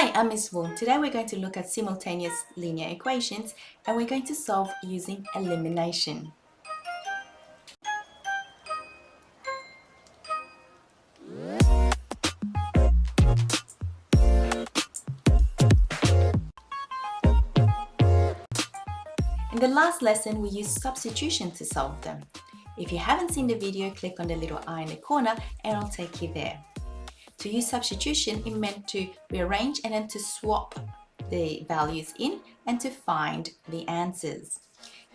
Hi, I'm Miss Wu. Today we're going to look at simultaneous linear equations and we're going to solve using elimination. In the last lesson, we used substitution to solve them. If you haven't seen the video, click on the little eye in the corner and I'll take you there. To use substitution, it meant to rearrange and then to swap the values in and to find the answers.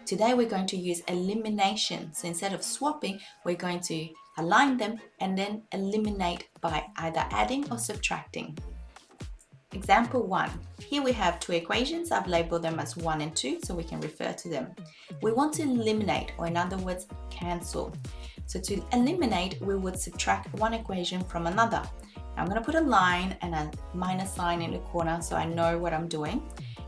Today we're going to use elimination. So instead of swapping, we're going to align them and then eliminate by either adding or subtracting. Example 1. Here we have two equations. I've labeled them as 1 and 2 so we can refer to them. We want to eliminate, or in other words, cancel. So to eliminate, we would subtract one equation from another. Now I'm going to put a line and a minus sign in the corner so I know what I'm doing.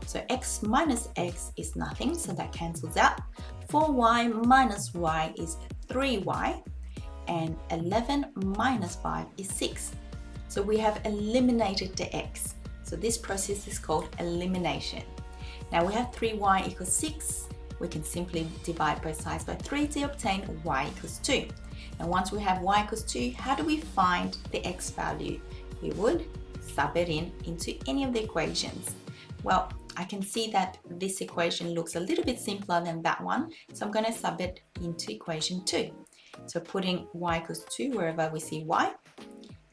So x minus x is nothing, so that cancels out. 4y minus y is 3y, and 11 minus 5 is 6. So we have eliminated the x. So this process is called elimination. Now we have 3y equals 6. We can simply divide both sides by 3 to obtain y equals 2. And once we have y equals 2, how do we find the x value? We would sub it into any of the equations. Well, I can see that this equation looks a little bit simpler than that one, so I'm going to sub it into equation 2. So putting y equals 2 wherever we see y.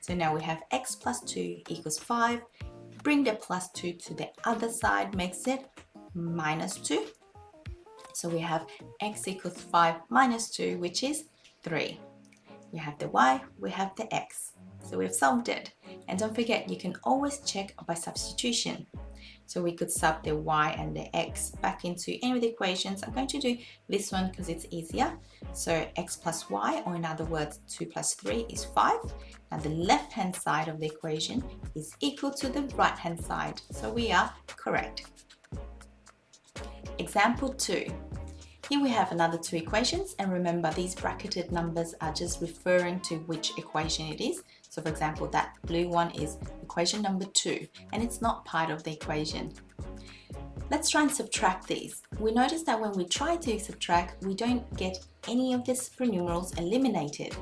So now we have x plus 2 equals 5. Bring the plus 2 to the other side, makes it minus 2. So we have x equals 5 minus 2, which is 3. We have the y, we have the x. So we've solved it. And don't forget, you can always check by substitution. So we could sub the y and the x back into any of the equations. I'm going to do this one because it's easier. So x plus y, or in other words, 2 plus 3 is 5. Now the left-hand side of the equation is equal to the right-hand side. So we are correct. Example 2. Here we have another two equations, and remember these bracketed numbers are just referring to which equation it is. So for example, that blue one is equation number 2 and it's not part of the equation. Let's try and subtract these. We notice that when we try to subtract, we don't get any of the supernumerals eliminated.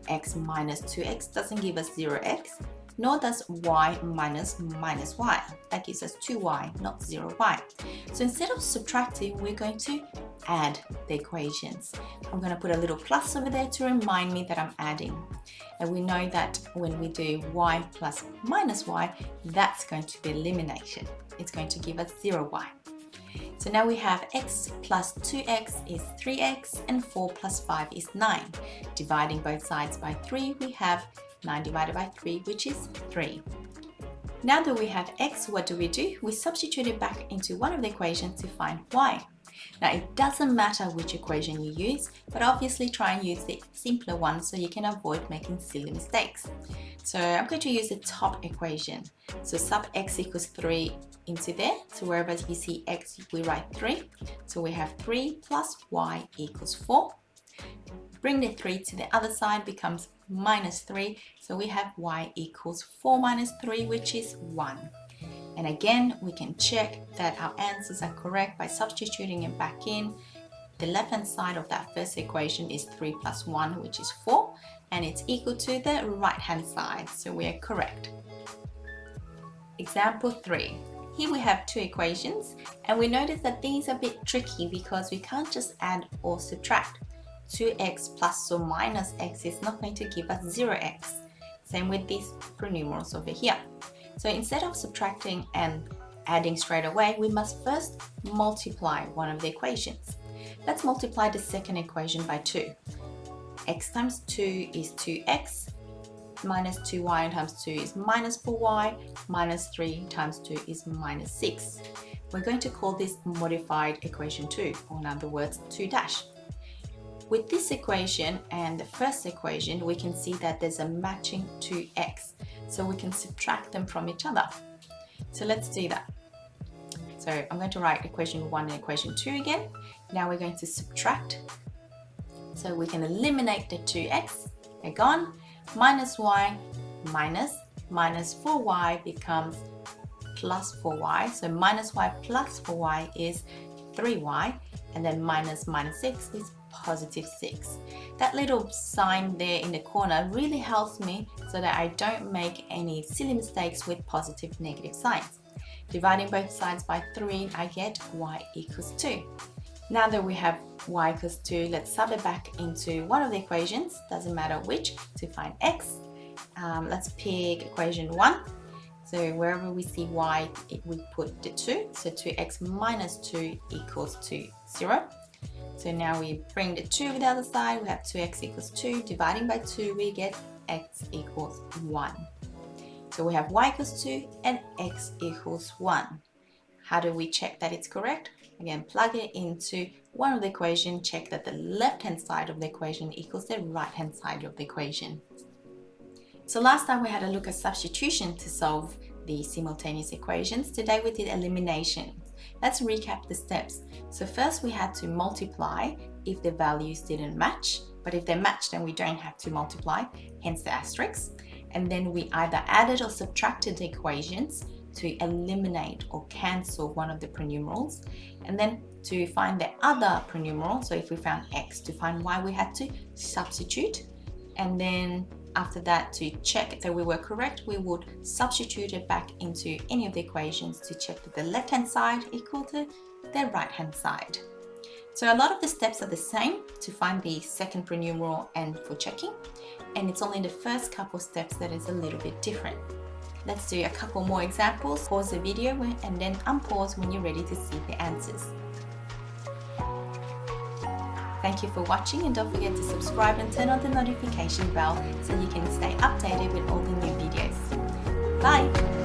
X minus 2x doesn't give us 0x, nor does y minus y. That gives us 2y, not 0y. So instead of subtracting, we're going to add the equations. I'm going to put a little plus over there to remind me that I'm adding. And we know that when we do y plus minus y, that's going to be elimination. It's going to give us 0y. So now we have x plus 2x is 3x and 4 plus 5 is 9. Dividing both sides by 3, we have 9 divided by 3, which is 3. Now that we have x, what do? We substitute it back into one of the equations to find y. Now it doesn't matter which equation you use, but obviously try and use the simpler one so you can avoid making silly mistakes. So I'm going to use the top equation. So sub x equals 3 into there. So wherever you see x, we write 3. So we have 3 plus y equals 4. Bring the 3 to the other side, becomes minus 3. So we have y equals 4 minus 3, which is 1. And again, we can check that our answers are correct by substituting it back in. The left-hand side of that first equation is 3 plus 1, which is 4, and it's equal to the right-hand side, so we are correct. Example 3. Here we have two equations, and we notice that these are a bit tricky because we can't just add or subtract. 2x plus or minus x is not going to give us 0x. Same with these supernumerals over here. So instead of subtracting and adding straight away, we must first multiply one of the equations. Let's multiply the second equation by 2. X times 2 is 2x, minus 2y times 2 is minus 4y, minus 3 times 2 is minus 6. We're going to call this modified equation 2, or in other words, 2 dash. With this equation and the first equation, we can see that there's a matching 2x. So we can subtract them from each other. So let's do that. So I'm going to write equation 1 and equation 2 again. Now we're going to subtract. So we can eliminate the 2x. They're gone. Minus y minus 4y becomes plus 4y. So minus y plus 4y is 3y, and then minus 6 is positive 6. That little sign there in the corner really helps me so that I don't make any silly mistakes with positive negative signs. Dividing both sides by 3, I get y equals 2. Now that we have y equals 2, let's sub it back into one of the equations, doesn't matter which, to find x. Let's pick equation 1. So wherever we see y, we put the 2. So 2x minus 2 equals 0. So now we bring the 2 to the other side. We have 2x equals 2. Dividing by 2, we get x equals 1. So we have y equals 2 and x equals 1. How do we check that it's correct? Again, plug it into one of the equations. Check that the left-hand side of the equation equals the right-hand side of the equation. So last time we had a look at substitution to solve the simultaneous equations. Today we did elimination. Let's recap the steps. So first we had to multiply if the values didn't match, but if they match then we don't have to multiply, hence the asterisk. And then we either added or subtracted the equations to eliminate or cancel one of the prenumerals. And then to find the other prenumeral, so if we found x, to find y, we had to substitute. And then after that, to check that we were correct, we would substitute it back into any of the equations to check that the left-hand side equal to the right-hand side. So a lot of the steps are the same to find the second prenumeral and for checking, and it's only the first couple steps that is a little bit different. Let's do a couple more examples. Pause the video and then unpause when you're ready to see the answers. Thank you for watching, and don't forget to subscribe and turn on the notification bell so you can stay updated with all the new videos. Bye!